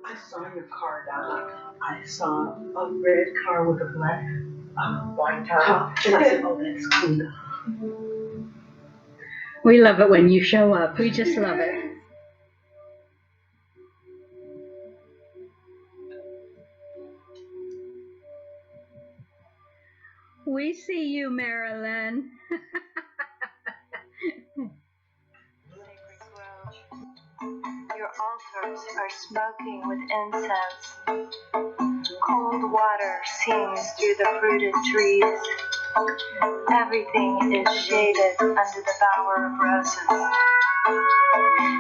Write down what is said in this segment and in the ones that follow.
I saw your car down. I saw a red car with a black white top. And I said, oh, that's cool. We love it when you show up. We just love it. We see you, Marilyn. Your altars are smoking with incense. Cold water sings through the fruited trees. Everything is shaded under the bower of roses.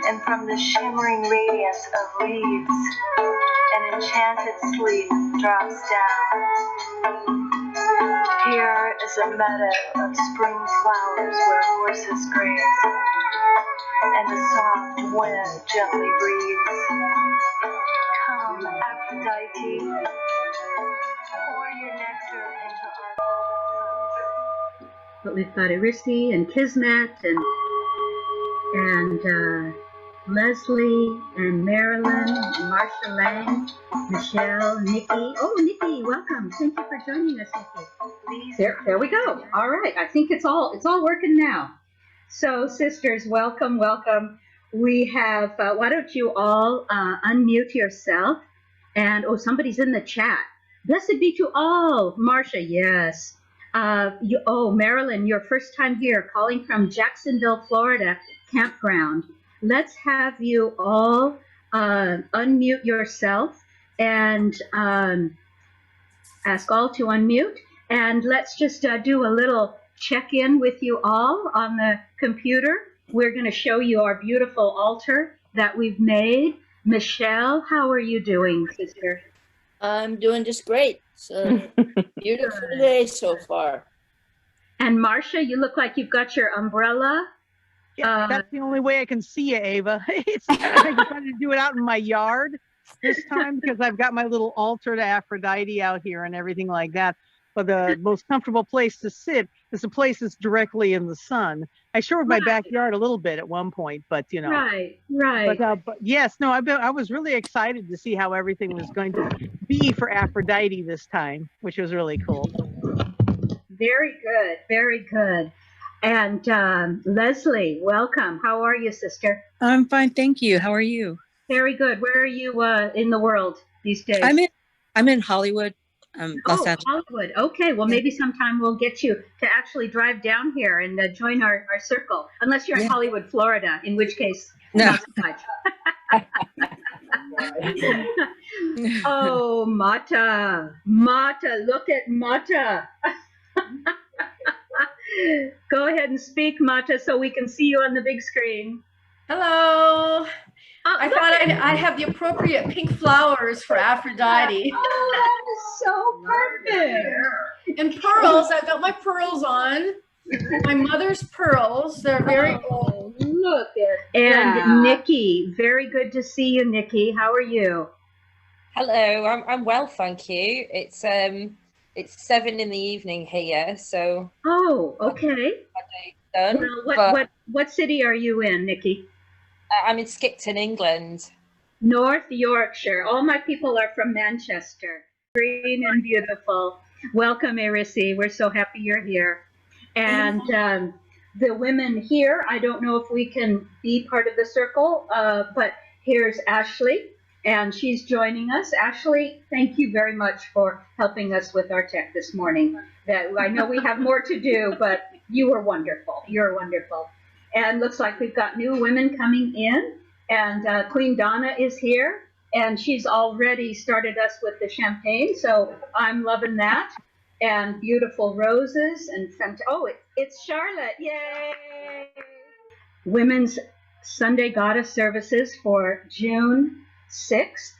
And from the shimmering radiance of leaves, an enchanted sleep drops down. Here is a meadow of spring flowers where horses graze, and a soft wind gently breathes. Come, Aphrodite, pour your nectar into our cups. But we've got Irisi and Kismet and Leslie and Marilyn, Marsha Lang, Michelle, Nikki. Oh, Nikki, welcome. Thank you for joining us, Nikki. There we go. All right. I think it's all working now. So, sisters, welcome. We have, why don't you all unmute yourself? And, oh, somebody's in the chat. Blessed be to all. Marsha, yes. Marilyn, your first time here, calling from Jacksonville, Florida, campground. Let's have you all unmute yourself and ask all to unmute. And let's just do a little check-in with you all on the computer. We're going to show you our beautiful altar that we've made. Michelle, how are you doing, sister? I'm doing just great. So beautiful day so far. And Marsha, you look like you've got your umbrella. Yeah, that's the only way I can see you, Ava. I decided to do it out in my yard this time because I've got my little altar to Aphrodite out here and everything like that. But the most comfortable place to sit is a place that's directly in the sun. I showed my backyard a little bit at one point, but you know. Right. But yes, no, I was really excited to see how everything was going to be for Aphrodite this time, which was really cool. Very good. And Leslie, welcome. How are you, sister? I'm fine, thank you. How are you? Very good. Where are you in the world these days? I'm in Hollywood. Los Angeles. Hollywood. Okay, well, maybe sometime we'll get you to actually drive down here and join our circle. Unless you're in Hollywood, Florida, in which case, not so much. Oh, Mata, look at Mata. Go ahead and speak, Mata, so we can see you on the big screen. Hello. I thought I'd have the appropriate pink flowers for Aphrodite. Oh, that is so perfect. And pearls. I've got my pearls on. My mother's pearls. They're very old. Look at And Nikki, very good to see you, Nikki. How are you? Hello, I'm well, thank you. It's 7 in the evening here, so. Oh, okay. Done, well, what city are you in, Nikki? I'm in Skipton, England. North Yorkshire. All my people are from Manchester. Green and beautiful. Welcome, Irisi. We're so happy you're here. And the women here, I don't know if we can be part of the circle, but here's Ashley, and she's joining us. Ashley, thank you very much for helping us with our tech this morning. I know we have more to do, but you were wonderful. You're wonderful. And looks like we've got new women coming in, and Queen Donna is here, and she's already started us with the champagne, so I'm loving that. And beautiful roses, and it's Charlotte, yay! Women's Sunday Goddess Services for June 6th.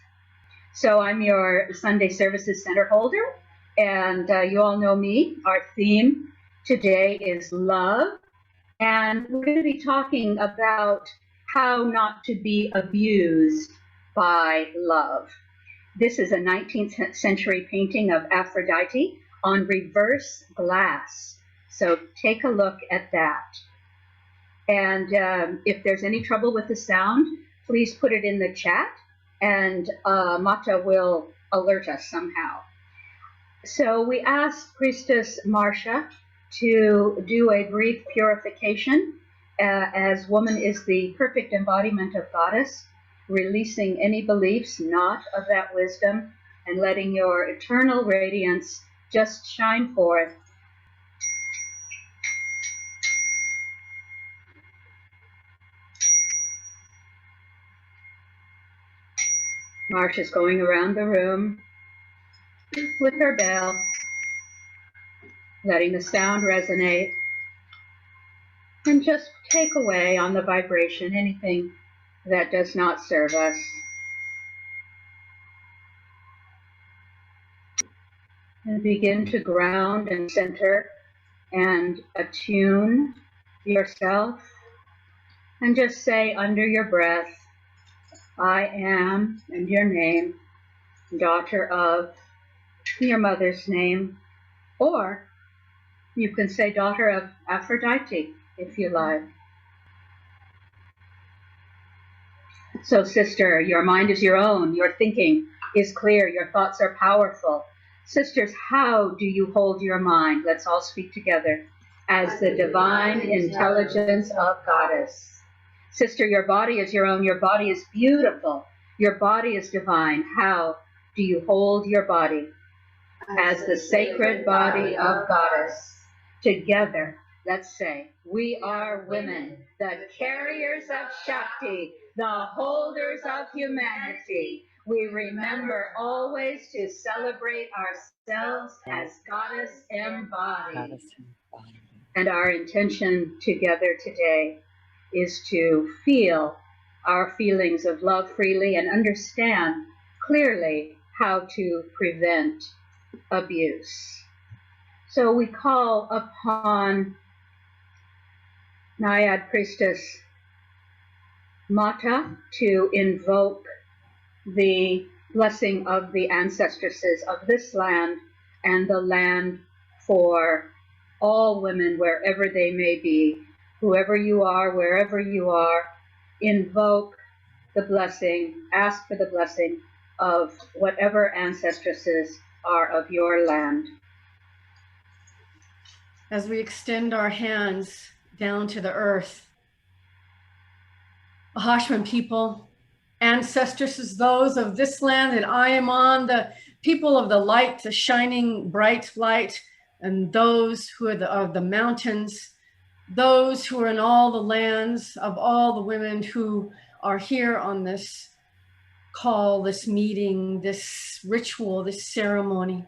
So I'm your Sunday Services Center holder, and you all know me. Our theme today is love. And we're going to be talking about how not to be abused by love. This is a 19th century painting of Aphrodite on reverse glass. So take a look at that. And if there's any trouble with the sound, please put it in the chat. and Mata will alert us somehow. So we asked Priestess Marcia to do a brief purification, as woman is the perfect embodiment of Goddess, releasing any beliefs not of that wisdom and letting your eternal radiance just shine forth. Marcia's going around the room with her bell, letting the sound resonate, and just take away on the vibration anything that does not serve us. And begin to ground and center and attune yourself, and just say under your breath, I am, and your name, daughter of, your mother's name, or you can say daughter of Aphrodite if you like. So sister, your mind is your own, your thinking is clear, your thoughts are powerful. Sisters, how do you hold your mind? Let's all speak together. As the divine intelligence of Goddess. Sister, your body is your own, your body is beautiful, your body is divine. How do you hold your body? As the sacred body of Goddess. Together, let's say, we are women, the carriers of Shakti, the holders of humanity. We remember always to celebrate ourselves as Goddess embodied. And our intention together today is to feel our feelings of love freely and understand clearly how to prevent abuse. So we call upon Naiad Priestess Mata to invoke the blessing of the ancestresses of this land and the land for all women wherever they may be. Whoever you are, wherever you are, invoke the blessing, ask for the blessing of whatever ancestresses are of your land. As we extend our hands down to the earth, Ahashman people, ancestresses, those of this land that I am on, the people of the light, the shining bright light, and those who are of the mountains, those who are in all the lands of all the women who are here on this call, this meeting, this ritual, this ceremony.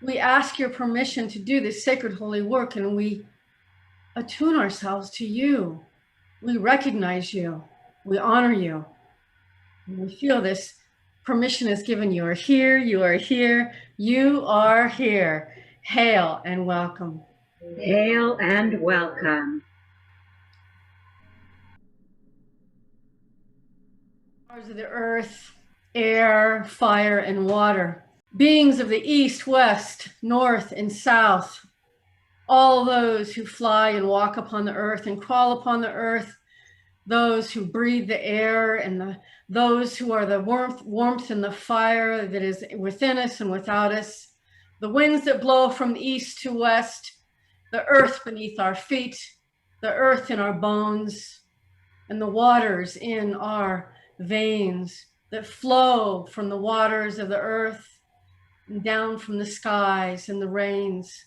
We ask your permission to do this sacred holy work, and we attune ourselves to you. We recognize you. We honor you. And we feel this permission is given. You are here. You are here. You are here. Hail and welcome. Hail and welcome. Powers of the earth, air, fire, and water. Beings of the east, west, north, and south. All those who fly and walk upon the earth and crawl upon the earth. Those who breathe the air, and those who are the warmth and the fire that is within us and without us. The winds that blow from east to west. The earth beneath our feet, the earth in our bones, and the waters in our veins that flow from the waters of the earth and down from the skies and the rains.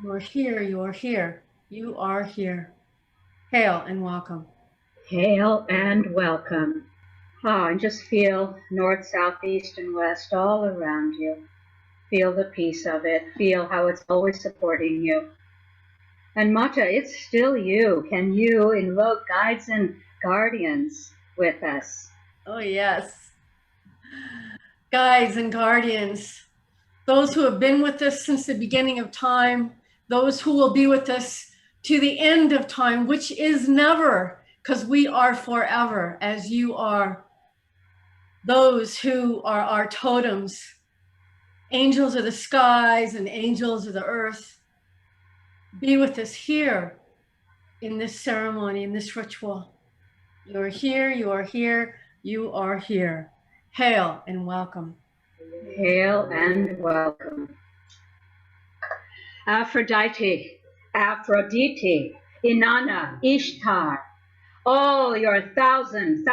You are here, you are here, you are here. Hail and welcome. Hail and welcome. And just feel north, south, east, and west all around you. Feel the peace of it. Feel how it's always supporting you. And Mata, it's still you. Can you invoke guides and guardians with us? Oh, yes. Guides and guardians. Those who have been with us since the beginning of time. Those who will be with us to the end of time, which is never, because we are forever as you are. Those who are our totems. Angels of the skies and angels of the earth, be with us here in this ceremony, in this ritual. You are here, you are here, you are here. Hail and welcome. Hail and welcome. Aphrodite, Aphrodite, Inanna, Ishtar, all your thousand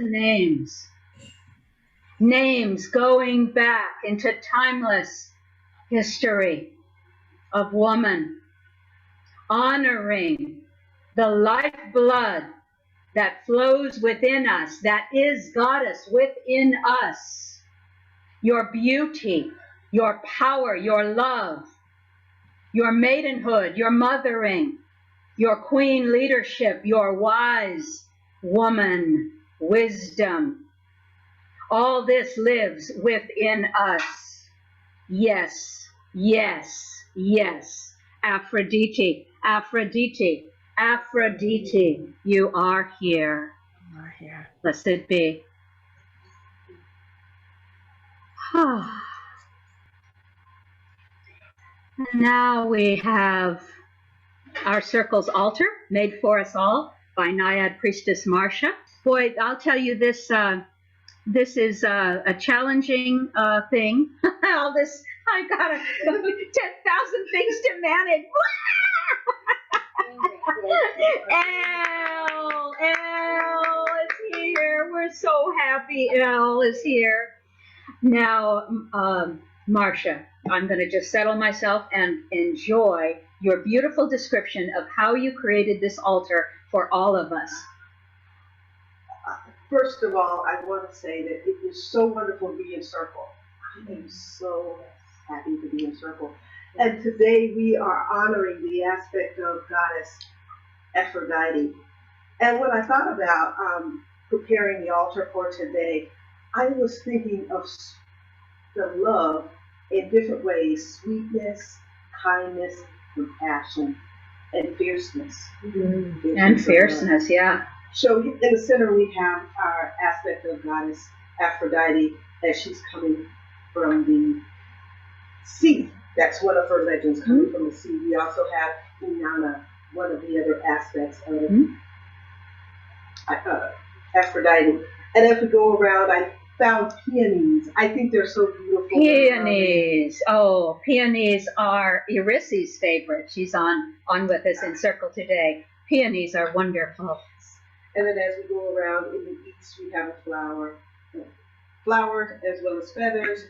names. Names going back into timeless history of woman, honoring the lifeblood that flows within us, that is goddess within us. Your beauty, your power, your love, your maidenhood, your mothering, your queen leadership, your wise woman wisdom. All this lives within us. Yes, yes, yes. Aphrodite, Aphrodite, Aphrodite, you are here. You are here. Blessed be. Now we have our circle's altar made for us all by Naiad Priestess Marcia. Boy, I'll tell you this, this is a challenging thing. All this, I got 10,000 things to manage. Elle is here. We're so happy Elle is here. Now, Marcia, I'm going to just settle myself and enjoy your beautiful description of how you created this altar for all of us. First of all, I want to say that it is so wonderful to be in Circle. I am so happy to be in Circle. And today we are honoring the aspect of goddess Aphrodite. And when I thought about preparing the altar for today, I was thinking of the love in different ways: sweetness, kindness, compassion, and fierceness. And fierceness, yeah. So in the center we have our aspect of goddess Aphrodite as she's coming from the sea. That's one of her legends, coming from the sea. We also have Inanna, one of the other aspects of Aphrodite. And as we go around, I found peonies. I think they're so beautiful. Peonies. Oh, peonies are Eurydice's favorite. She's on with us in Circle today. Peonies are wonderful. And then as we go around in the east, we have a flower as well as feathers.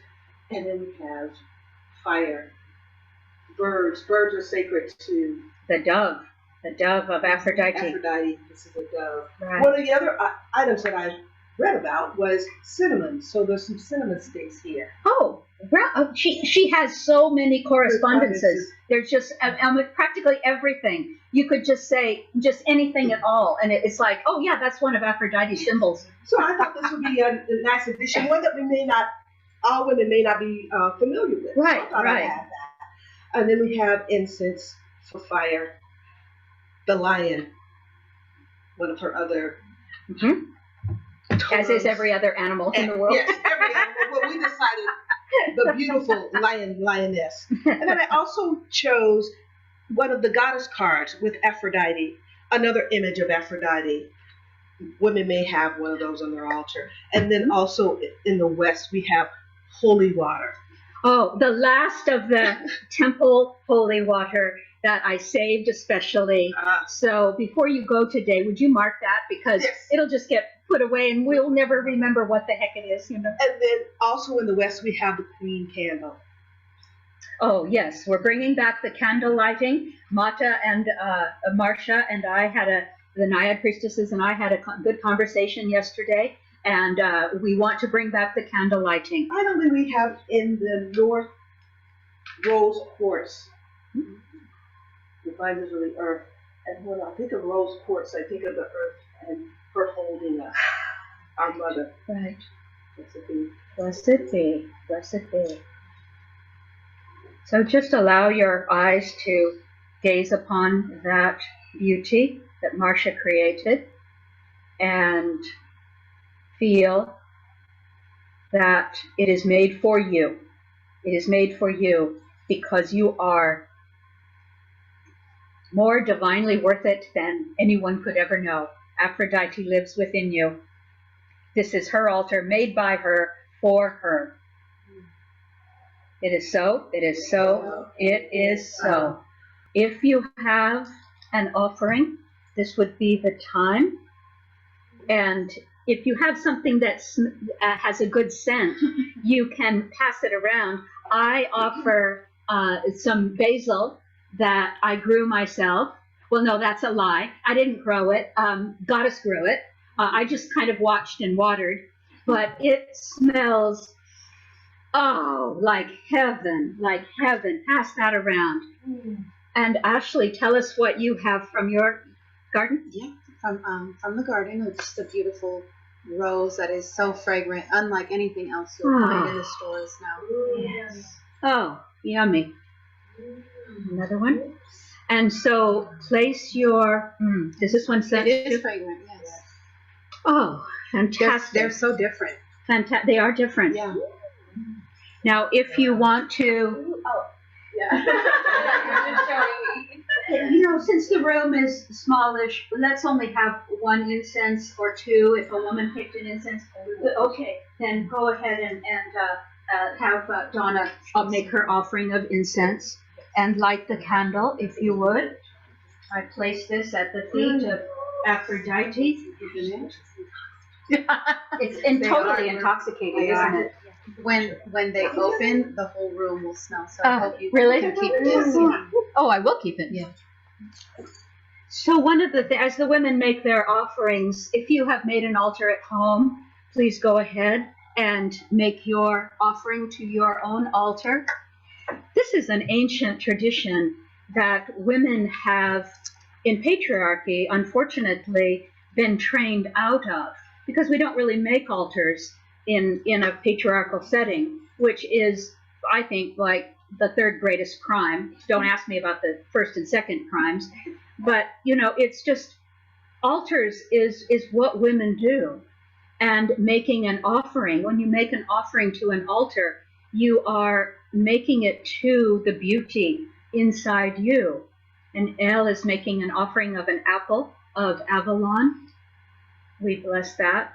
And then we have fire. Birds. Birds are sacred to the dove of Aphrodite. Aphrodite. This is a dove. Right. One of the other items that I read about was cinnamon. So there's some cinnamon sticks here. Oh, she has so many correspondences. There's just practically everything. You could just say just anything at all, and it's like, oh yeah, that's one of Aphrodite's symbols. So I thought this would be a nice addition, one that all women may not be familiar with. Right, so I thought I'd add that. And then we have incense for fire. The lion, one of her other. As is every other animal in the world. Yes, every animal. But we decided the beautiful lioness. And then I also chose one of the goddess cards with Aphrodite, another image of Aphrodite. Women may have one of those on their altar. And then also in the west, we have holy water. Oh, the last of the temple holy water that I saved especially. So before you go today, would you mark that? Because it'll just get put away and we'll never remember what the heck it is, you know. And then also in the west, we have the queen candle. Oh, yes. We're bringing back the candle lighting. Mata and Marcia and I the Naiad priestesses and I had a good conversation yesterday. And we want to bring back the candle lighting. Finally, we have in the north rose quartz. Reminds us of the earth. And when I think of rose quartz, I think of the earth and her holding us, our mother. Right. Blessed be. Blessed be. Blessed be. So just allow your eyes to gaze upon that beauty that Marcia created and feel that it is made for you. It is made for you because you are more divinely worth it than anyone could ever know. Aphrodite lives within you. This is her altar made by her for her. It is so, it is so, it is so. If you have an offering, this would be the time. And if you have something that has a good scent, you can pass it around. I offer some basil that I grew myself. Well, no, that's a lie. I didn't grow it. Goddess grew it. I just kind of watched and watered. But it smells, oh, like heaven, like heaven. Pass that around. And Ashley, tell us what you have from your garden. Yeah, from the garden. It's just a beautiful rose that is so fragrant, unlike anything else you'll find in the stores now. Yes. Oh, yummy. Another one. And so place your, does this one scent? It is fragrant, yes. Oh, fantastic. They're so different. They are different. Yeah. Now, if you want to, since the room is smallish, let's only have one incense or two. If a woman picked an incense, okay, then go ahead and have Donna make her offering of incense and light the candle, if you would. I place this at the feet of Aphrodite. It's totally intoxicating, isn't it? When they open, the whole room will smell. So I hope you really? can keep this. Yeah. Oh, I will keep it. Yeah. So one of as the women make their offerings, if you have made an altar at home, please go ahead and make your offering to your own altar. This is an ancient tradition that women have, in patriarchy, unfortunately, been trained out of, because we don't really make altars in a patriarchal setting, which is, I think, like the third greatest crime. Don't ask me about the first and second crimes, but it's just, altars is what women do. And making an offering, when you make an offering to an altar, you are making it to the beauty inside you. And Elle is making an offering of an apple of Avalon. We bless that.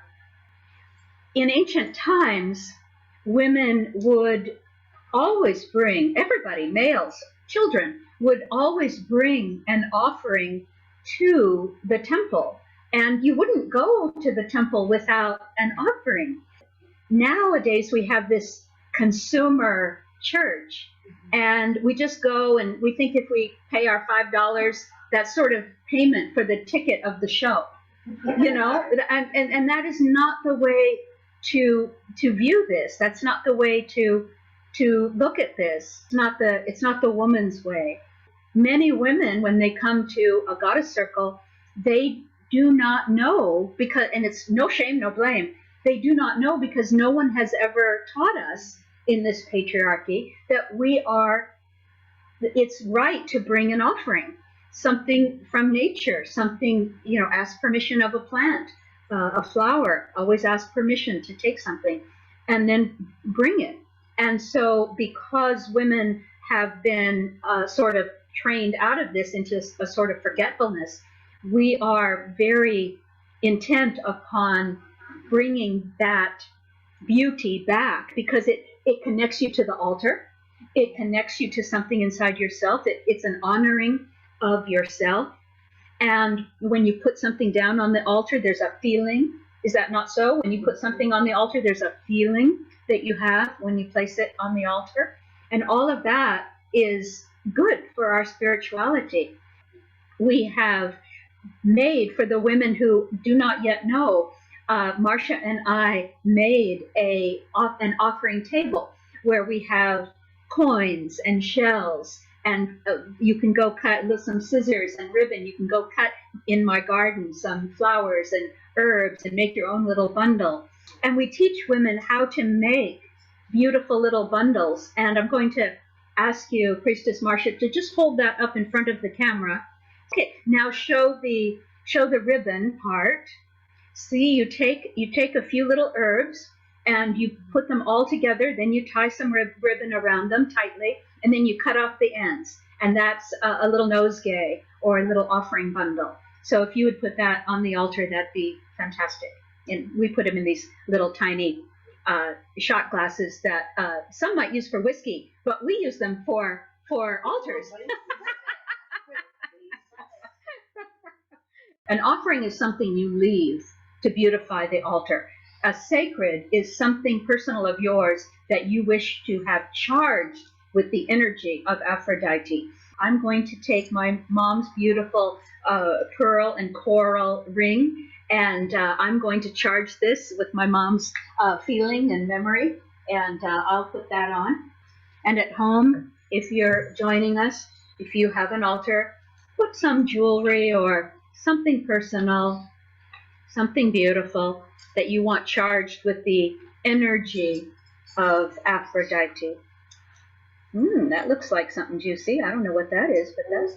In ancient times, women would always bring, everybody, males, children, would always bring an offering to the temple. And you wouldn't go to the temple without an offering. Nowadays, we have this consumer church, and we just go and we think if we pay our $5, that's sort of payment for the ticket of the show, and that is not the way to view this. That's not the way to look at this. It's not the woman's way. Many women, when they come to a goddess circle, they do not know, and it's no shame, no blame. They do not know because no one has ever taught us in this patriarchy that it's right to bring an offering, something from nature, something, ask permission of a plant, a flower, always ask permission to take something and then bring it. And so because women have been sort of trained out of this into a sort of forgetfulness, we are very intent upon bringing that beauty back, because it connects you to the altar. It connects you to something inside yourself. It's an honoring of yourself. And when you put something down on the altar, there's a feeling. Is that not so? When you put something on the altar, there's a feeling that you have when you place it on the altar. And all of that is good for our spirituality. We have made, for the women who do not yet know, Marcia and I made an offering table where we have coins and shells, and you can go cut with some scissors and ribbon. You can go cut in my garden some flowers and herbs and make your own little bundle. And we teach women how to make beautiful little bundles. And I'm going to ask you, Priestess Marcia, to just hold that up in front of the camera. Okay, now show the ribbon part. See, you take a few little herbs and you put them all together. Then you tie some ribbon around them tightly, and then you cut off the ends. And that's a little nosegay or a little offering bundle. So if you would put that on the altar, that'd be fantastic. And we put them in these little tiny shot glasses that some might use for whiskey, but we use them for altars. An offering is something you leave to beautify the altar. A sacred is something personal of yours that you wish to have charged with the energy of Aphrodite. I'm going to take my mom's beautiful pearl and coral ring, and I'm going to charge this with my mom's feeling and memory, and I'll put that on. And at home, if you're joining us, if you have an altar, put some jewelry or something personal, something beautiful that you want charged with the energy of Aphrodite. That looks like something juicy. I don't know what that is, but that's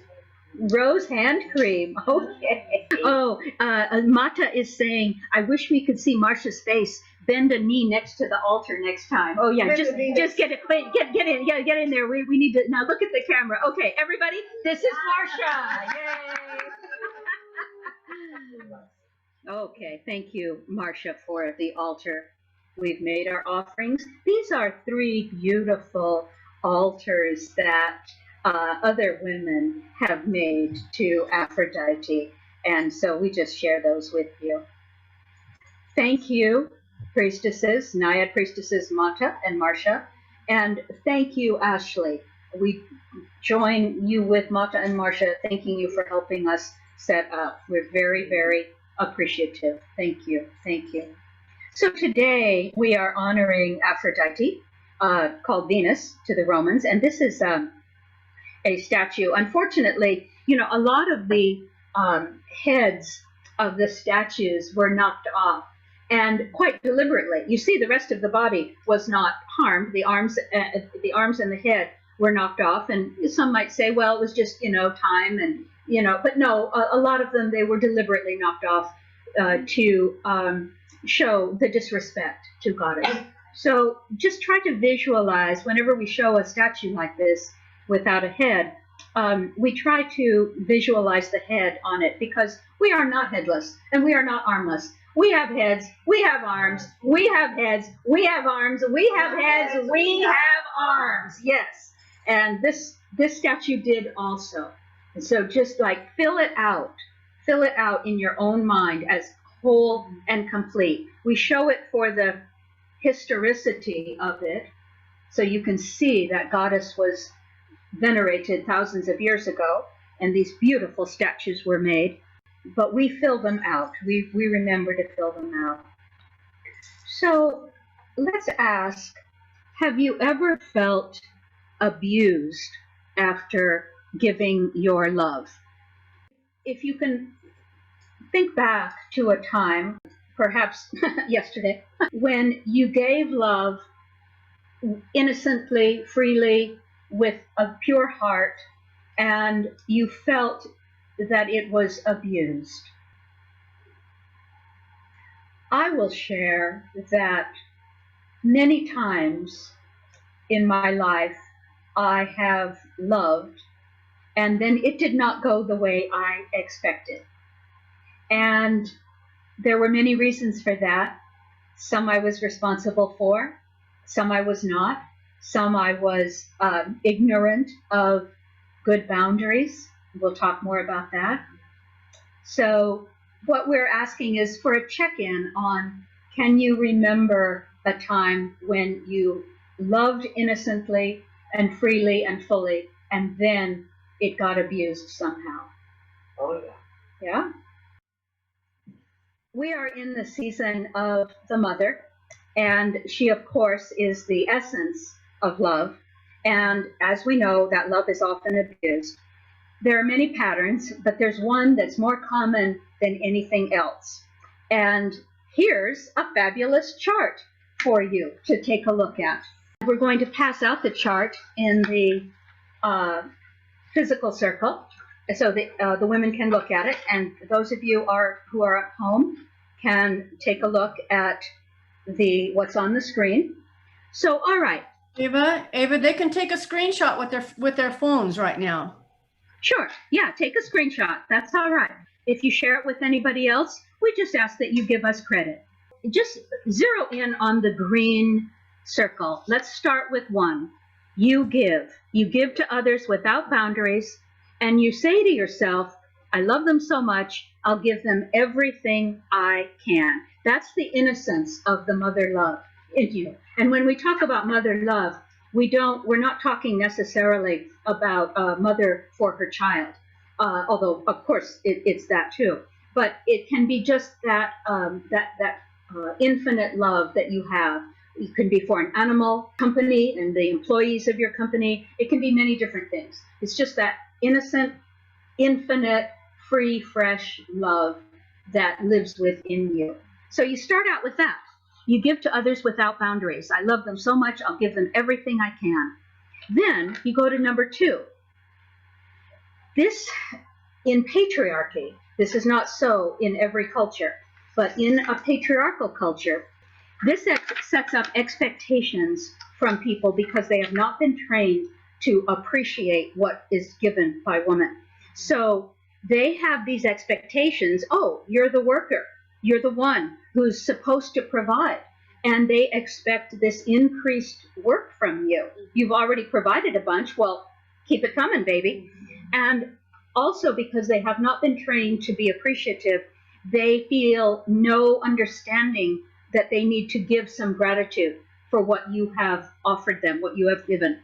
rose hand cream. Okay. Oh, Mata is saying, I wish we could see Marsha's face. Bend a knee next to the altar next time. Oh yeah, just get it. Get in. Yeah, get in there. We need to now look at the camera. Okay, everybody, this is Marsha. Yay! Okay, thank you, Marsha, for the altar. We've made our offerings. These are 3 beautiful altars that other women have made to Aphrodite, and so we just share those with you. Thank you, priestesses, Naiad priestesses Mata and Marsha, and thank you, Ashley. We join you with Mata and Marsha, thanking you for helping us set up. We're very, very appreciative. Thank you. Thank you. So today we are honoring Aphrodite, called Venus to the Romans, and this is a statue. Unfortunately, you know, a lot of the heads of the statues were knocked off, and quite deliberately. You see, the rest of the body was not harmed. The arms and the head were knocked off, and some might say, well, it was just, you know, time, and you know, but no, a lot of them, they were deliberately knocked off to show the disrespect to Goddess. So just try to visualize whenever we show a statue like this without a head, we try to visualize the head on it, because we are not headless and we are not armless. We have heads, we have arms, we have heads, we have arms, we have heads, we have arms. Yes, and this statue did also. And so just like fill it out in your own mind as whole and complete. We show it for the historicity of it, so you can see that Goddess was venerated thousands of years ago, and these beautiful statues were made, but we fill them out. We remember to fill them out. So let's ask, have you ever felt abused after giving your love? If you can think back to a time, perhaps yesterday, when you gave love innocently, freely, with a pure heart, and you felt that it was abused. I will share that many times in my life I have loved, and then it did not go the way I expected. And there were many reasons for that. Some I was responsible for, some I was not. Some I was ignorant of good boundaries. We'll talk more about that. So what we're asking is for a check-in on, can you remember a time when you loved innocently and freely and fully, and then it got abused somehow? Oh, yeah. Yeah? We are in the season of the mother, and she, of course, is the essence of love. And as we know, that love is often abused. There are many patterns, but there's one that's more common than anything else. And here's a fabulous chart for you to take a look at. We're going to pass out the chart in the physical circle, so the women can look at it, and those of you who are at home can take a look at what's on the screen. So, all right. Ava, they can take a screenshot with their phones right now. Sure. Yeah, take a screenshot. That's all right. If you share it with anybody else, we just ask that you give us credit. Just zero in on the green circle. Let's start with 1. You give. You give to others without boundaries, and you say to yourself, I love them so much, I'll give them everything I can. That's the innocence of the mother love in you. And when we talk about mother love, we're not talking necessarily about a mother for her child, although of course it's that too. But it can be just that infinite love that you have. It can be for an animal, company, and the employees of your company. It can be many different things. It's just that innocent, infinite, free, fresh love that lives within you. So you start out with that. You give to others without boundaries. I love them so much, I'll give them everything I can. Then you go to number 2. This, in patriarchy, this is not so in every culture, but in a patriarchal culture, this sets up expectations from people because they have not been trained to appreciate what is given by women. So they have these expectations. Oh, you're the worker. You're the one who's supposed to provide. And they expect this increased work from you. You've already provided a bunch. Well, keep it coming, baby. And also because they have not been trained to be appreciative, they feel no understanding that they need to give some gratitude for what you have offered them, what you have given.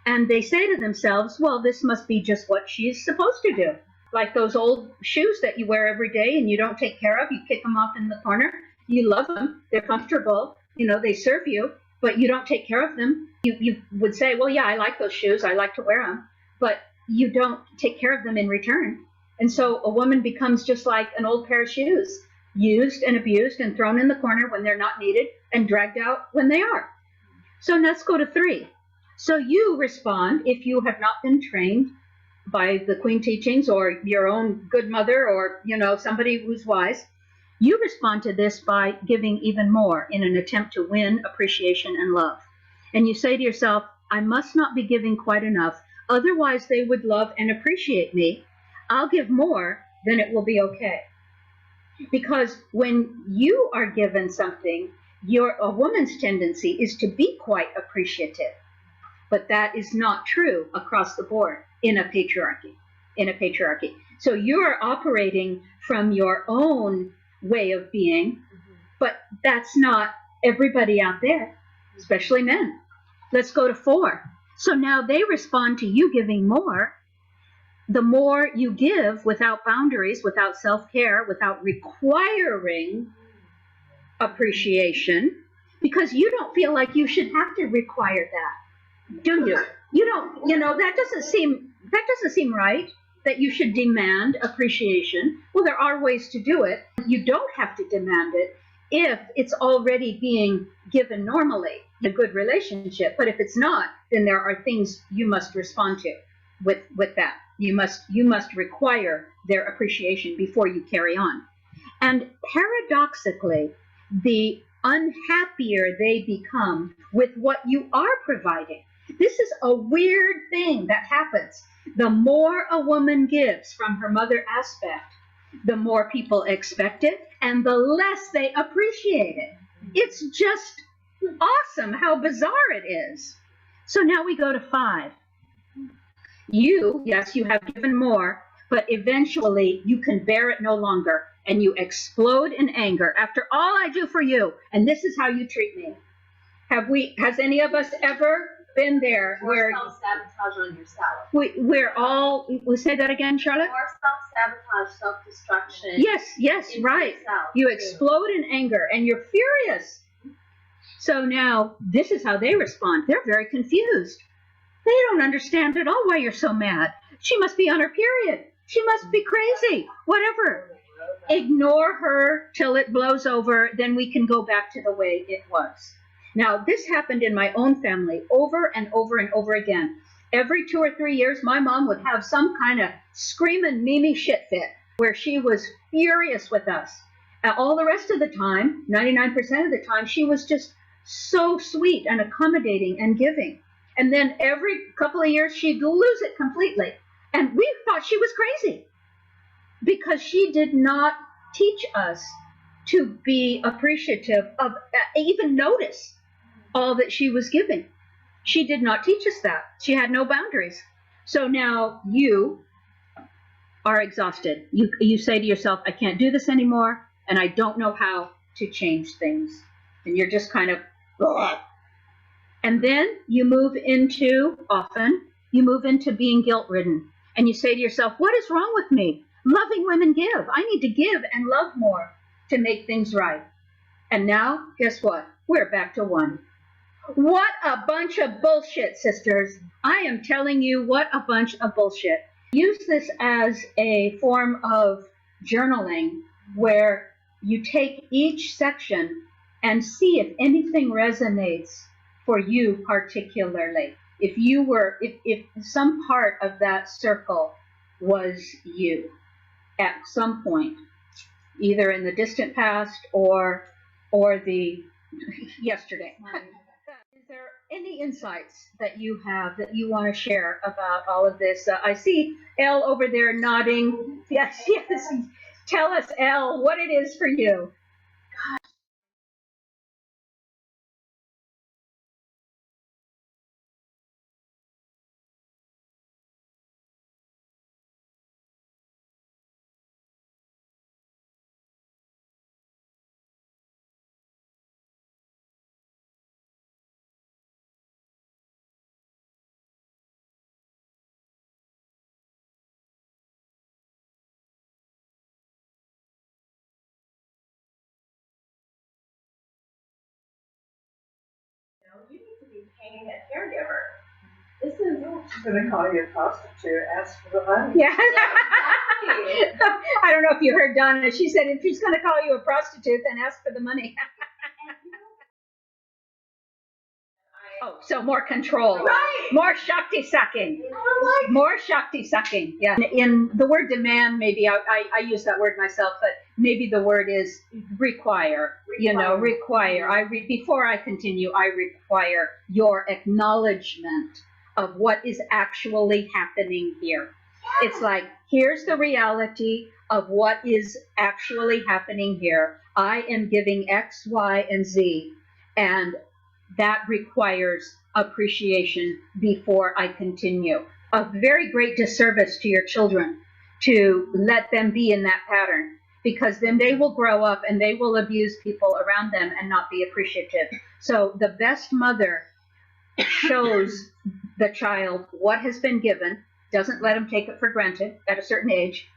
And they say to themselves, well, this must be just what she's supposed to do. Like those old shoes that you wear every day and you don't take care of, you kick them off in the corner. You love them, they're comfortable, they serve you, but you don't take care of them. You would say, well, yeah, I like those shoes, I like to wear them, but you don't take care of them in return. And so a woman becomes just like an old pair of shoes, used and abused and thrown in the corner when they're not needed and dragged out when they are. So let's go to 3. So you respond, if you have not been trained by the Queen teachings or your own good mother or, somebody who's wise, you respond to this by giving even more in an attempt to win appreciation and love. And you say to yourself, I must not be giving quite enough, otherwise they would love and appreciate me. I'll give more, then it will be okay. Because when you are given something, a woman's tendency is to be quite appreciative. But that is not true across the board in a patriarchy. So you're operating from your own way of being, but that's not everybody out there, especially men. Let's go to 4. So now they respond to you giving more. The more you give without boundaries, without self-care, without requiring appreciation, because you don't feel like you should have to require that, do you? You don't, that doesn't seem right, that you should demand appreciation. Well, there are ways to do it. You don't have to demand it if it's already being given normally in a good relationship. But if it's not, then there are things you must respond to with that. You must require their appreciation before you carry on. And paradoxically, the unhappier they become with what you are providing. This is a weird thing that happens. The more a woman gives from her mother aspect, the more people expect it and the less they appreciate it. It's just awesome how bizarre it is. So now we go to 5. Yes, you have given more, but eventually you can bear it no longer and you explode in anger. After all I do for you, and this is how you treat me. Has any of us ever been there where self-sabotage on yourself? We'll say that again, Charlotte? More self-sabotage, self-destruction. Yes, right. You explode in anger and you're furious. So now this is how they respond. They're very confused. They don't understand at all why you're so mad. She must be on her period. She must be crazy. Whatever. Ignore her till it blows over. Then we can go back to the way it was. Now, this happened in my own family over and over and over again. Every 2 or 3 years, my mom would have some kind of screaming Mimi shit fit where she was furious with us. All the rest of the time, 99% of the time, she was just so sweet and accommodating and giving. And then every couple of years, she'd lose it completely. And we thought she was crazy. because she did not teach us to be appreciative of, even notice all that she was giving. She did not teach us that. She had no boundaries. So now you are exhausted. You say to yourself, I can't do this anymore, and I don't know how to change things. And you're just kind of, ugh. And then you move into being guilt-ridden. And you say to yourself, what is wrong with me? Loving women give. I need to give and love more to make things right. And now, guess what? We're back to one. What a bunch of bullshit, sisters. I am telling you, what a bunch of bullshit. Use this as a form of journaling where you take each section and see if anything resonates for you particularly. If some part of that circle was you at some point, either in the distant past or the yesterday. Is there any insights that you have that you want to share about all of this? I see Elle over there nodding. Yes, yes. Tell us, Elle, what it is for you. You need to be paying a caregiver. This is going to call you a prostitute, ask for the money. Yeah. I don't know if you heard Donna. She said if she's going to call you a prostitute, then ask for the money. Oh, so more control. Right. More Shakti sucking. More Shakti sucking. Yeah. In the word demand, maybe I use that word myself, but maybe the word is require. You know, require. Before I continue, I require your acknowledgement of what is actually happening here. It's like, here's the reality of what is actually happening here. I am giving X, Y, and Z, and that requires appreciation before I continue. A very great disservice to your children to let them be in that pattern, because then they will grow up and they will abuse people around them and not be appreciative. So the best mother shows the child what has been given, doesn't let them take it for granted at a certain age,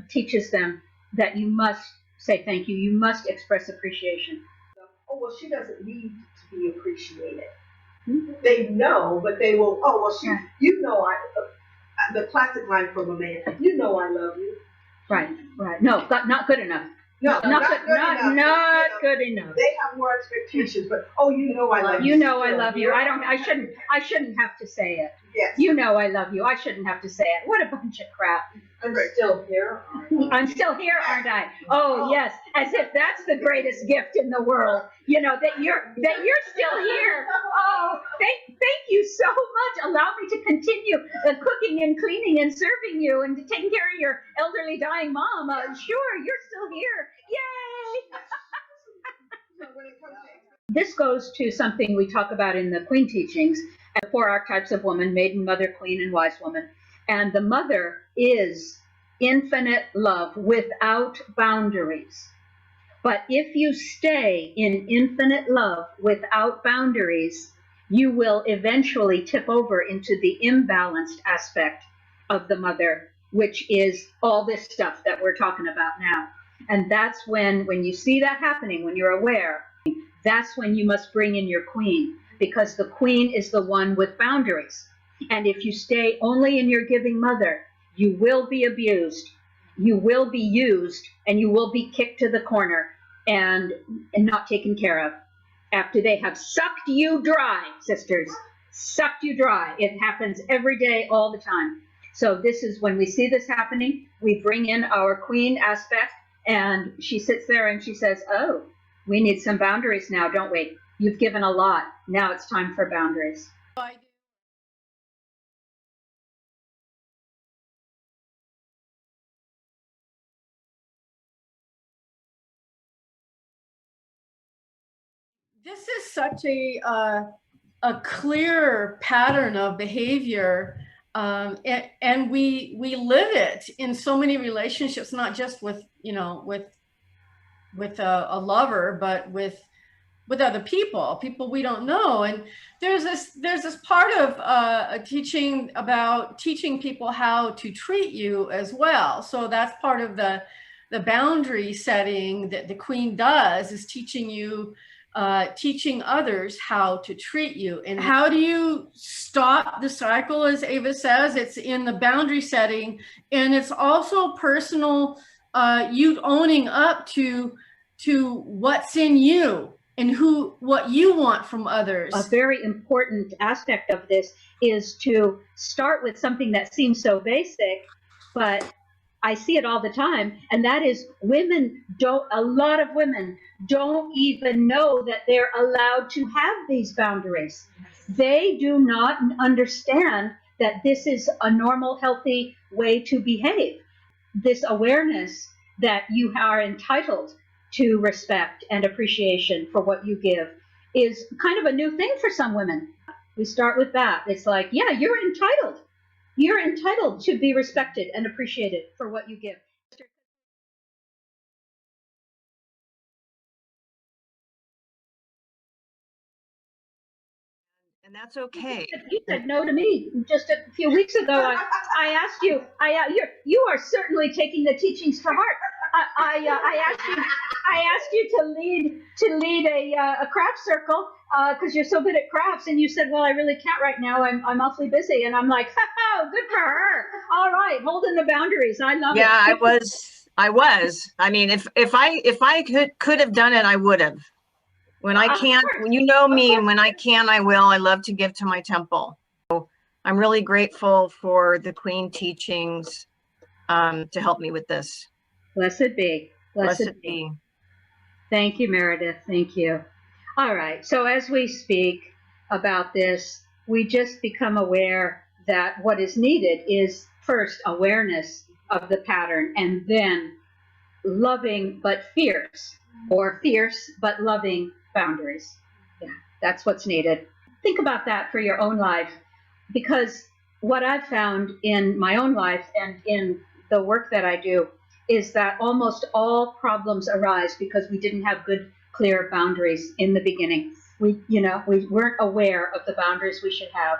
teaches them that you must say thank you, you must express appreciation. Oh, well, she doesn't need to be appreciated. They know, but they will, oh, well, she, you know, the classic line from a man, you know I love you. Right, right. No, not good enough. No, not good enough. They have more expectations, but oh, you know I love you. You know I love you. I shouldn't have to say it. Yes. You know I love you. I shouldn't have to say it. What a bunch of crap. I'm still here. I'm still here, aren't I? Oh yes, as if that's the greatest gift in the world. You know that you're still here. Oh, thank you so much. Allow me to continue cooking and cleaning and serving you and taking care of your elderly dying mom. Sure, you're still here. Yay! This goes to something we talk about in the Queen teachings, the 4 archetypes of woman: maiden, mother, queen, and wise woman. And the mother is infinite love without boundaries. But if you stay in infinite love without boundaries, you will eventually tip over into the imbalanced aspect of the mother, which is all this stuff that we're talking about now. And that's when you see that happening, when you're aware, that's when you must bring in your queen, because the queen is the one with boundaries. And if you stay only in your giving mother, you will be abused, you will be used, and you will be kicked to the corner and not taken care of after they have sucked you dry, sisters, sucked you dry. It happens every day, all the time. So this is when we see this happening, we bring in our queen aspect, and she sits there and she says, oh, we need some boundaries now, don't we? You've given a lot. Now it's time for boundaries. This is such a clear pattern of behavior, and we live it in so many relationships, not just with, you know, with a lover, but with other people we don't know. And there's this part of teaching about teaching people how to treat you as well. So that's part of the boundary setting that the queen does, is teaching you, teaching others how to treat you. And how do you stop the cycle? As Ava says, it's in the boundary setting, and it's also personal, you owning up to what's in you and what you want from others. A very important aspect of this is to start with something that seems so basic, but I see it all the time, and that is a lot of women don't even know that they're allowed to have these boundaries. They do not understand that this is a normal, healthy way to behave. This awareness that you are entitled to respect and appreciation for what you give is kind of a new thing for some women. We start with that. It's like, yeah, you're entitled. You're entitled to be respected and appreciated for what you give. And that's okay. You said no to me just a few weeks ago. I asked you. You are certainly taking the teachings to heart. I asked you to lead a craft circle because you're so good at crafts, and you said, "Well, I really can't right now. I'm awfully busy." And I'm like, "Oh, good for her. All right, holding the boundaries. I love it." Yeah, I was. I mean, if I could have done it, I would have. When I can't, when you know me, and when I can, I will. I love to give to my temple. So I'm really grateful for the Queen teachings to help me with this. Blessed be. Blessed be. Thank you, Meredith. Thank you. All right. So as we speak about this, we just become aware that what is needed is first awareness of the pattern, and then loving but fierce, or fierce but loving boundaries. Yeah, that's what's needed. Think about that for your own life, because what I've found in my own life and in the work that I do is that almost all problems arise because we didn't have good, clear boundaries in the beginning. We weren't aware of the boundaries we should have.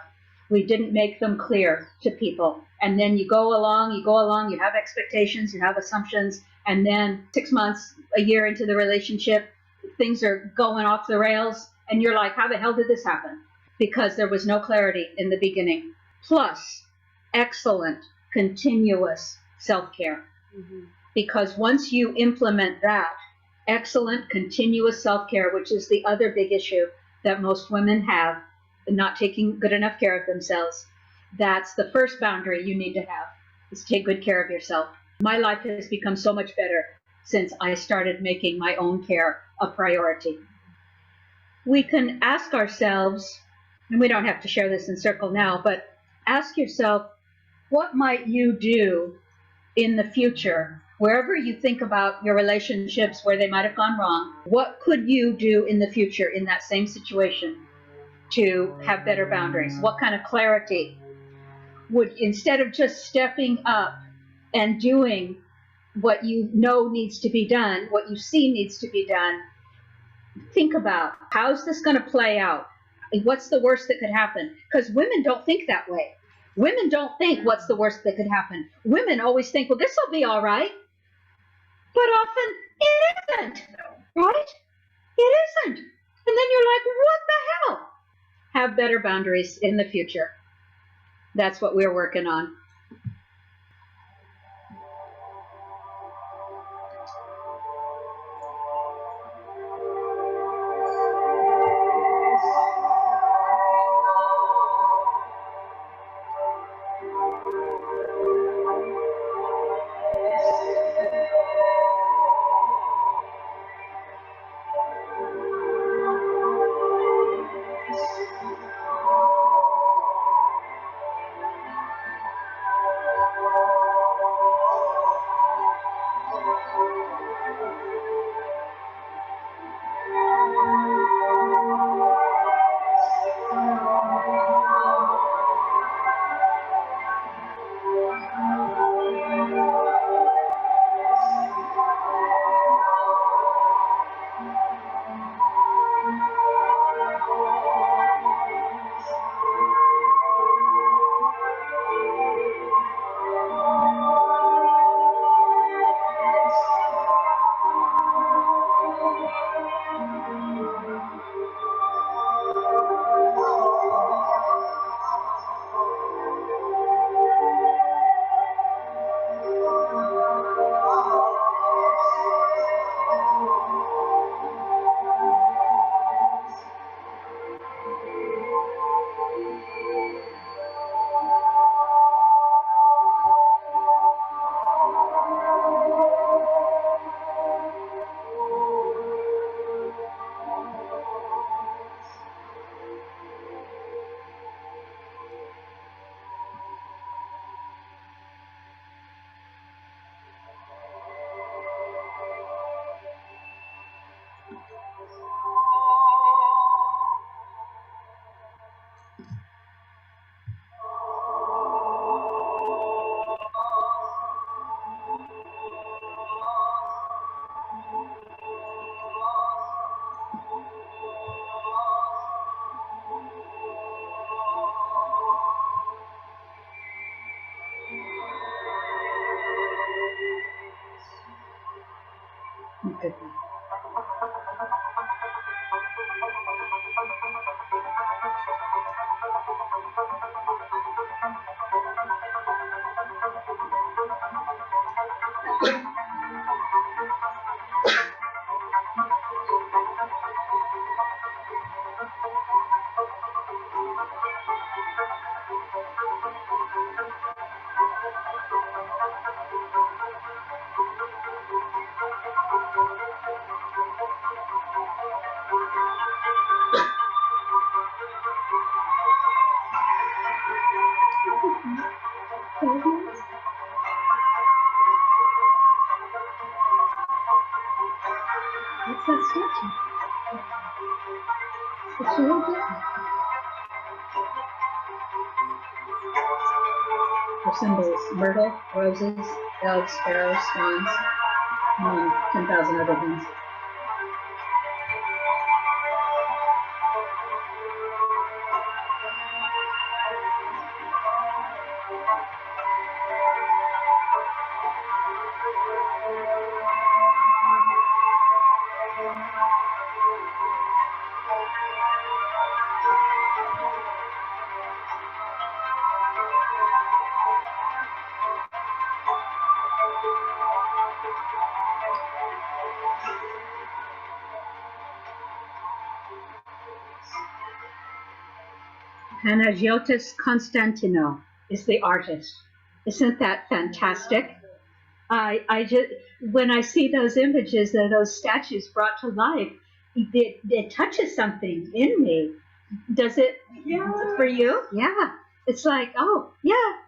We didn't make them clear to people. And then you go along, you have expectations, you have assumptions, and then 6 months, a year into the relationship, things are going off the rails, and you're like, how the hell did this happen? Because there was no clarity in the beginning. Plus, excellent, continuous self-care. Mm-hmm. Because once you implement that, excellent, continuous self-care, which is the other big issue that most women have, not taking good enough care of themselves, that's the first boundary you need to have, is take good care of yourself. My life has become so much better since I started making my own care a priority. We can ask ourselves, and we don't have to share this in circle now, but ask yourself, what might you do in the future, wherever you think about your relationships where they might have gone wrong? What could you do in the future in that same situation to have better boundaries? What kind of clarity would, instead of just stepping up and doing what you know needs to be done, what you see needs to be done, think about, how's this going to play out? What's the worst that could happen? Because women don't think that way. Women don't think what's the worst that could happen. Women always think, well, this will be all right. But often it isn't, right? It isn't. And then you're like, what the hell? Have better boundaries in the future. That's what we're working on. Her symbols: myrtle, roses, doves, sparrows, swans, among 10,000 other things. Panagiotis Constantino is the artist. Isn't that fantastic? I just, when I see those images of those statues brought to life, it touches something in me. Does it for you? Yeah. It's like, oh, yeah.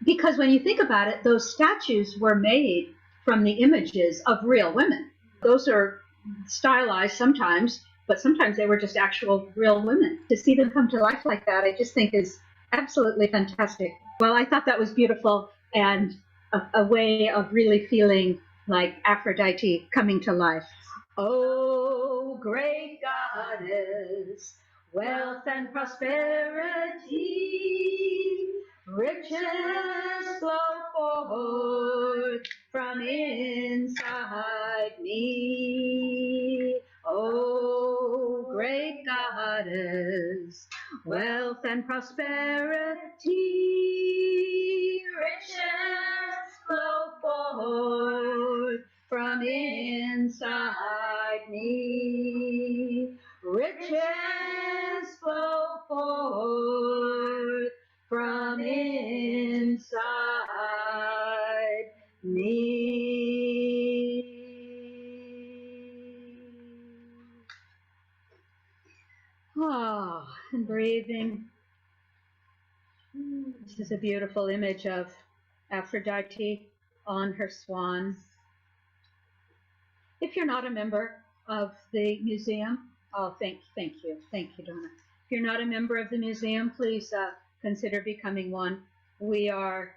Because when you think about it, those statues were made from the images of real women. Those are stylized sometimes, but sometimes they were just actual real women. To see them come to life like that, I just think is absolutely fantastic. Well, I thought that was beautiful and a way of really feeling like Aphrodite coming to life. Oh, great goddess, wealth and prosperity, riches flow forth from inside me. Oh, great goddess, wealth and prosperity, riches flow forth from inside me. Riches flow forth from inside me. Oh, and breathing. This is a beautiful image of Aphrodite on her swan. If you're not a member of the museum, oh, thank you, Donna. If you're not a member of the museum, please consider becoming one. We are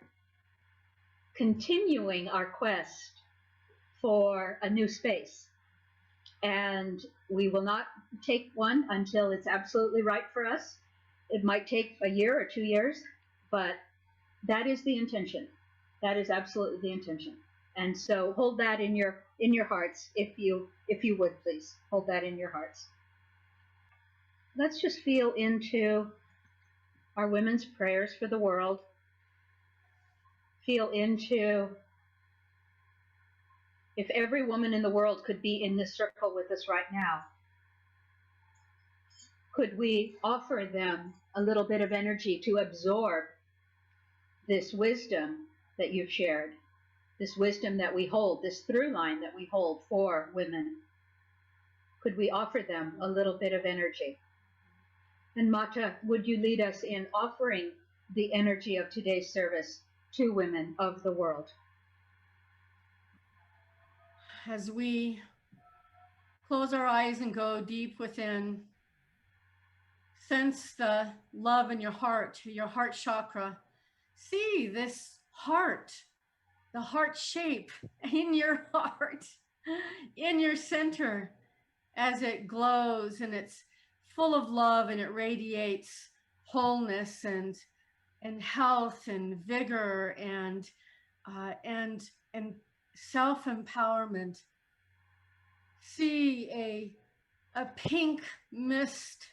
continuing our quest for a new space, and we will not take one until it's absolutely right for us. It might take a year or 2 years, but that is the intention. That is absolutely the intention. And so hold that in your hearts, if you would, please hold that in your hearts. Let's just feel into our women's prayers for the world. Feel into if every woman in the world could be in this circle with us right now. Could we offer them a little bit of energy to absorb this wisdom that you've shared, this wisdom that we hold, this through line that we hold for women? Could we offer them a little bit of energy? And Mata, would you lead us in offering the energy of today's service to women of the world? As we close our eyes and go deep within, sense the love in your heart chakra. See this heart, the heart shape in your heart, in your center, as it glows and it's full of love and it radiates wholeness and health and vigor and self-empowerment. See a pink mist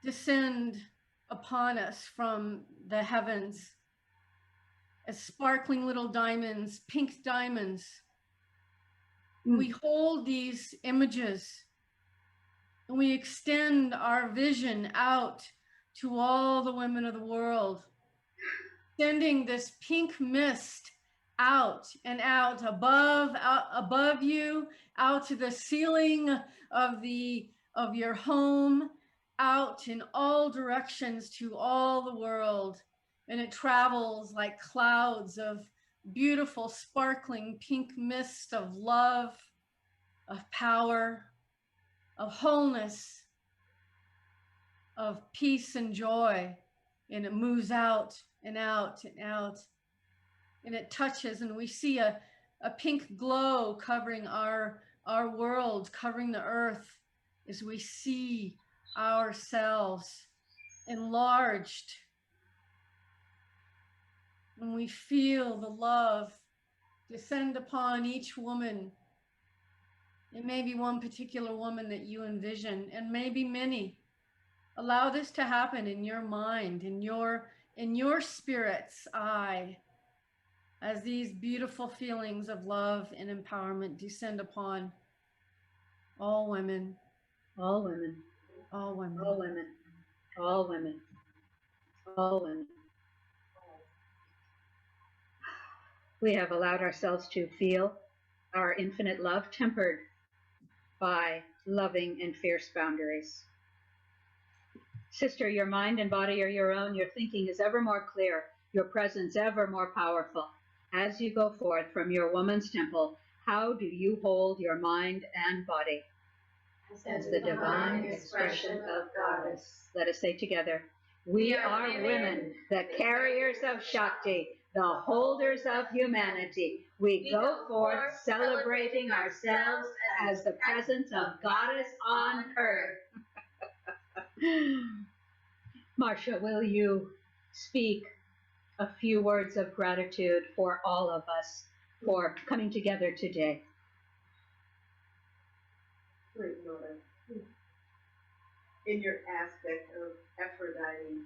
descend upon us from the heavens as sparkling little diamonds, pink diamonds. We hold these images and we extend our vision out to all the women of the world, sending this pink mist out and out above you, out to the ceiling of your home, out in all directions to all the world. And it travels like clouds of beautiful, sparkling pink mist of love, of power, of wholeness, of peace and joy, and it moves out and out and out, and it touches, and we see a pink glow covering our world, covering the earth, as we see ourselves enlarged, and we feel the love descend upon each woman. It may be one particular woman that you envision, and maybe many. Allow this to happen in your mind, in your spirit's eye, as these beautiful feelings of love and empowerment descend upon all women. All women. All women. All women. All women. All women. We have allowed ourselves to feel our infinite love tempered by loving and fierce boundaries. Sister, your mind and body are your own. Your thinking is ever more clear, your presence ever more powerful. As you go forth from your woman's temple, how do you hold your mind and body? As the divine expression of Goddess. Let us say together, we are women, the carriers of Shakti, the holders of humanity. We go forth celebrating ourselves as the presence of Goddess on earth. Marcia, will you speak a few words of gratitude for all of us for coming together today? Great Mother, in your aspect of Aphrodite,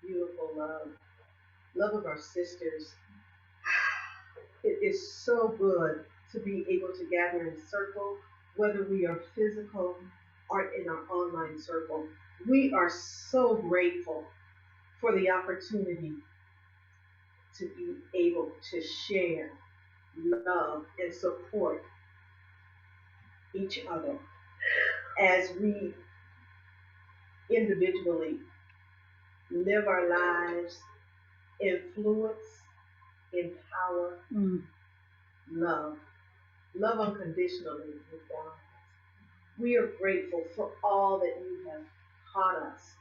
beautiful love of our sisters, it is so good to be able to gather in circle, whether we are physical or in our online circle. We are so grateful for the opportunity to be able to share, love, and support each other as we individually live our lives, influence, empower, love unconditionally with God. We are grateful for all that you have taught us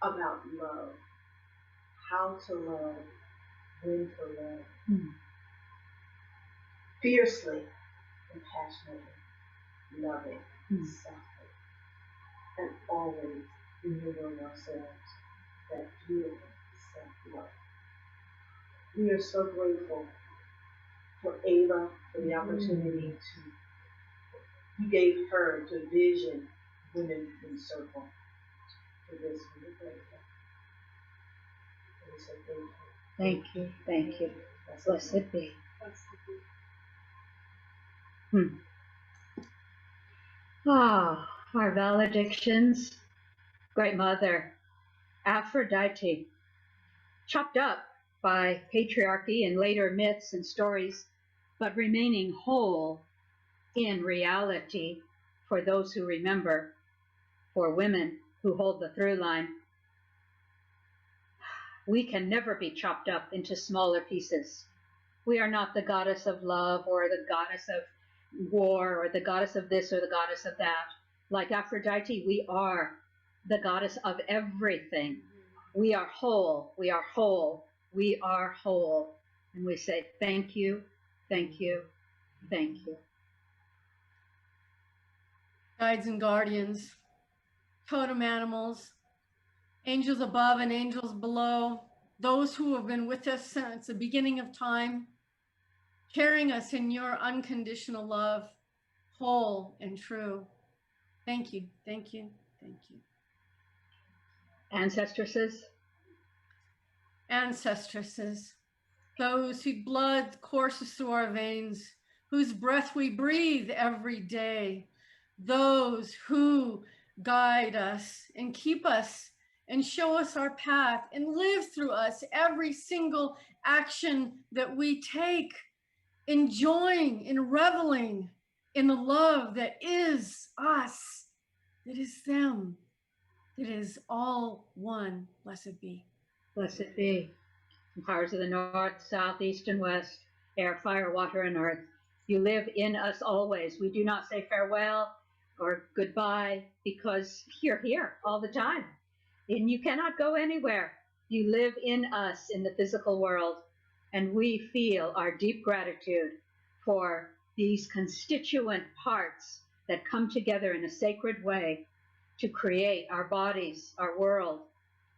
about love, how to love, when to love, fiercely and passionately, loving, softly, and always renewing ourselves, that beautiful self-love. We are so grateful for Ava, for the opportunity you gave her to vision women in circle. For this, we are grateful. And we say thank you. Thank you, thank you. Blessed be. Our valedictions. Great Mother, Aphrodite, chopped up by patriarchy and later myths and stories, but remaining whole in reality for those who remember, for women who hold the through line. We can never be chopped up into smaller pieces. We are not the goddess of love or the goddess of war or the goddess of this or the goddess of that. Like Aphrodite, we are the goddess of everything. We are whole, we are whole, we are whole. And we say, thank you, thank you, thank you. Guides and guardians, totem animals, angels above and angels below, those who have been with us since the beginning of time, carrying us in your unconditional love, whole and true. Thank you, thank you, thank you. Ancestresses. Ancestresses, those whose blood courses through our veins, whose breath we breathe every day, those who guide us and keep us and show us our path and live through us every single action that we take, enjoying and reveling in the love that is us, that is them, that is all one. Blessed be. Blessed be. The powers of the north, south, east, and west, air, fire, water, and earth. You live in us always. We do not say farewell or goodbye because you're here all the time. And you cannot go anywhere. You live in us in the physical world. And we feel our deep gratitude for these constituent parts that come together in a sacred way to create our bodies, our world,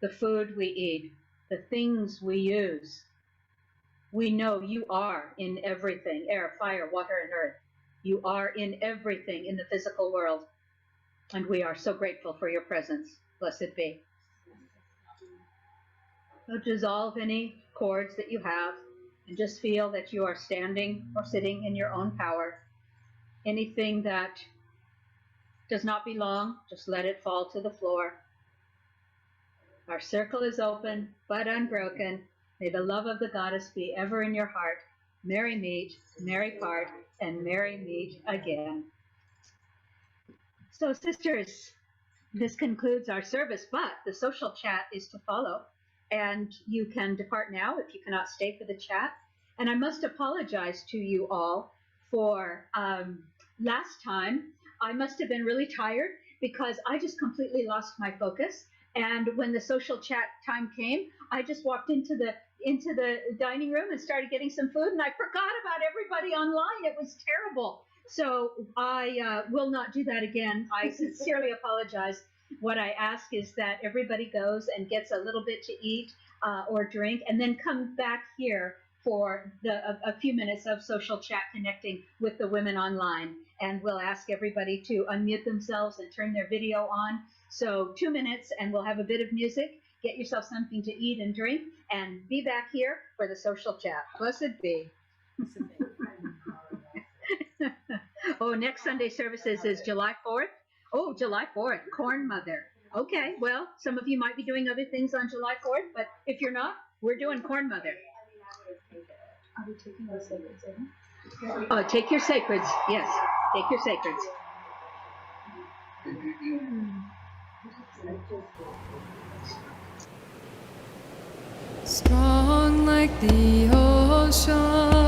the food we eat, the things we use. We know you are in everything, air, fire, water, and earth. You are in everything in the physical world. And we are so grateful for your presence. Blessed be. So dissolve any cords that you have and just feel that you are standing or sitting in your own power. Anything that does not belong, just let it fall to the floor. Our circle is open but unbroken. May the love of the goddess be ever in your heart. Merry meet, merry part, and merry meet again. So sisters, this concludes our service, but the social chat is to follow. And you can depart now if you cannot stay for the chat. And I must apologize to you all for last time. I must have been really tired because I just completely lost my focus. And when the social chat time came, I just walked into the dining room and started getting some food, and I forgot about everybody online. It was terrible. So I will not do that again. I sincerely apologize. What I ask is that everybody goes and gets a little bit to eat or drink, and then come back here for a few minutes of social chat connecting with the women online. And we'll ask everybody to unmute themselves and turn their video on. So 2 minutes, and we'll have a bit of music. Get yourself something to eat and drink, and be back here for the social chat. Blessed be. Oh, next Sunday services is July 4th. Oh, July 4th, Corn Mother. Okay, well, some of you might be doing other things on July 4th, but if you're not, we're doing Corn Mother. Are we taking the sacreds in? Oh, take your sacreds. Yes, take your sacreds. Strong like the ocean,